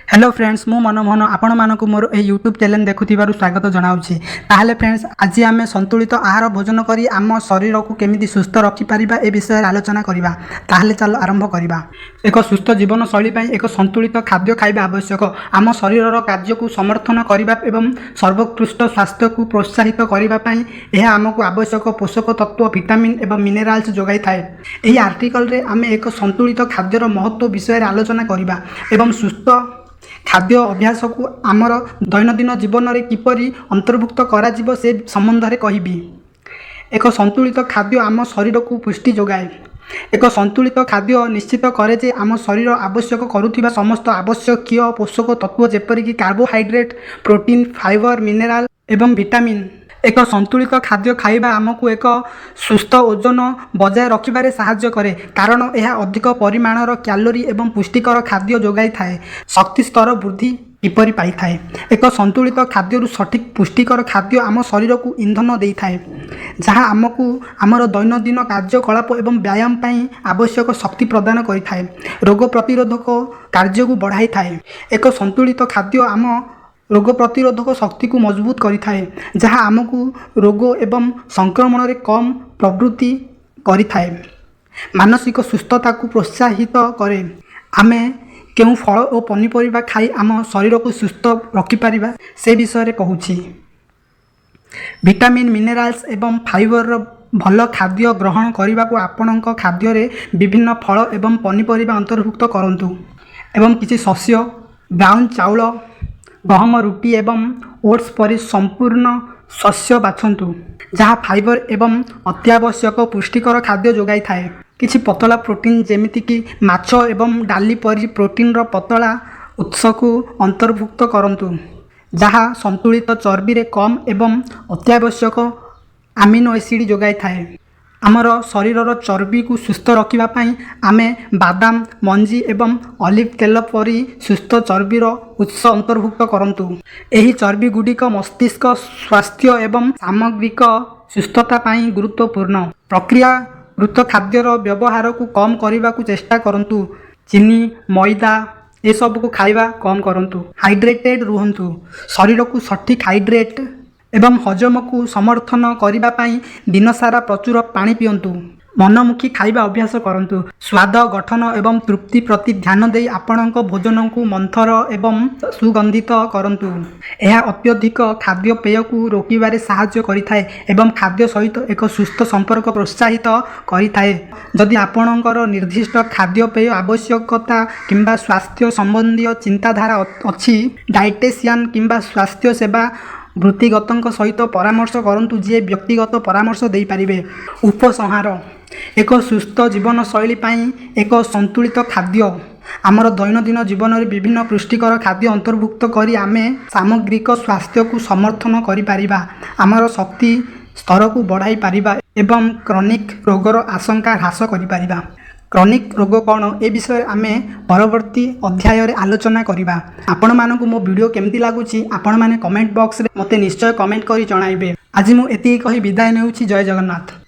Hello friends मु मनमोहन आपण मानक मोर ए यूट्यूब चैनल देखुथिबारु स्वागत जनाउछि। ताहले फ्रेंड्स आज आम संतुलित आहार भोजन करी आम शरीर को केमिति सुस्थ रखि परिबा ए विषय आलोचना करिबा। ताहले चल आरंभ करिबा। एक सुस्थ जीवन शैली पई एक संतुलित खाद्य खाइबा आवश्यक। आम शरीर कार्य को समर्थन करिबा एवं सर्वोत्कृष्ट स्वास्थ्य को प्रोत्साहित करिबा पई एहा आमको आवश्यक पोषक तत्व विटामिन एवं मिनरल्स जोगाई थाए। एही आर्टिकल रे आमे एक संतुलित खाद्यर महत्व विषय आलोचना करिबा एवं सुस्थ खाद्य अभ्यास को आमर दैनंदिन जीवन में किपरि अंतर्भुक्त करा जीवो से संबंध में कहबी। एक संतुलित खाद्य आम शरीर को पुष्टि जोगाए। एक संतुलित खाद्य निश्चित करे जे आम शरीर आवश्यक करुथिबा समस्त आवश्यकीय पोषक तत्व जेपरिक कार्बोहाइड्रेट प्रोटीन फाइबर मिनरल एवं विटामिन। एक संतुलित खाद्य खाइबा आमको एक सुस्थ ओजन बजाय रखिबारे साहाय्य करे कारण यह अधिक परिमाणर कैलोरी एवं पुष्टिकर खाद्य जोगाई थाए। शक्ति स्तर वृद्धि किपरि पाई थाए। एक संतुलित खाद्य सठिक पुष्टिकर खाद्य आम शरीर को ईंधन दे थाए जहाँ आमको आमर दैनंदिन कार्यकलाप एवं व्यायाम पई आवश्यक शक्ति प्रदान करि थाए। रोग प्रतिरोधक कार्य को बढ़ाई थाए। एक संतुलित खाद्य आम रोग प्रतिरोधक शक्ति को मजबूत करि थाए जहाँ आमको रोग एवं संक्रमण रे कम प्रवृत्ति करि थाए। मानसिक सुस्थता को प्रोत्साहित करे। आमे केउ फल और पनीपरिबा खाई आम शरीर को सुस्थ रखि परिबा से विषय रे कहूछि। विटामिन मिनरल्स एवं फाइबर भल खाद्य ग्रहण करने को आपणक खाद्य रे विभिन्न फल एवं पनीपरिबा अंतर्भुक्त करंतु एवं किछि शस्य ब्राउन चाउल गहम रुटी एवं ओट्स परि संपूर्ण शस्य बाछंतु जहाँ फाइबर एवं अत्यावश्यक पुष्टिकर खाद्य जोगाई थाए। किछि पतला प्रोटीन जेमिति कि माछ एवं डाली परि प्रोटीन रो पतला उत्स को अंतर्भुक्त करंतु जहाँ संतुलित चर्बी रे कम एवं अत्यावश्यक अमीनो एसिड जोगाई थाए। आमर शरीरर चर्बी को सुस्थ रखिबा पई आमे बादाम मंजी एवं ऑलिव तेल परी सुस्थ चर्बीर उत्स अंतर्भुक्त करंतु। एही चर्बी गुडिक मस्तिष्क स्वास्थ्य एवं सामग्रिक सुस्थता पई गुरुत्वपूर्ण। प्रक्रियाकृत खाद्यर व्यवहार को कम करने को चेष्टा करंतु। चीनी मैदा ये सब को खाइबा कम करंतु। हाइड्रेटेड रुहंतु। शरीर को सठिक हाइड्रेट एवं हजम को समर्थन करिबा पई दिन सारा प्रचुर पानी पियंतु। मनमुखी खाइबा अभ्यास करंतु। स्वाद गठन एवं तृप्ति प्रति ध्यान देई आपणक भोजन को मंथर एवं सुगंधित करंतु। यह अत्यधिक खाद्य पेय को रोकिबारे साहाय्य करिथाए एवं खाद्य सहित एक सुस्थ संपर्क प्रोत्साहित करिथाए। जदि आपणकर निर्दिष्ट खाद्य पेय आवश्यकता किंबा स्वास्थ्य संबंधी चिंताधारा अछि डाइटेशियन किंबा स्वास्थ्य सेवा वृत्तिगत सहित परामर्श करंतु जे व्यक्तिगत परामर्श दे पारिबे। उपसंहार एक सुस्थ जीवन शैली पई एक संतुलित खाद्य आमर दैनंदिन जीवन में विभिन्न पुष्टिकर खाद्य अंतर्भुक्त करी आमे सामग्रिक स्वास्थ्य को समर्थन करि पारिबा। आमर शक्ति स्तर को बढ़ाई पारिबा एवं क्रॉनिक रोगर आशंका ह्रास करि पारिबा। क्रॉनिक रोग कौन ए विषय आमे परवर्ती अध्याय रे आलोचना करिबा। आपण मानकु मो वीडियो केमती लागुची आपण माने कमेंट बॉक्स रे मते निश्चय कमेंट करी जणाइबे। आज मु एति कहि विदाय नेउची। जय जगन्नाथ।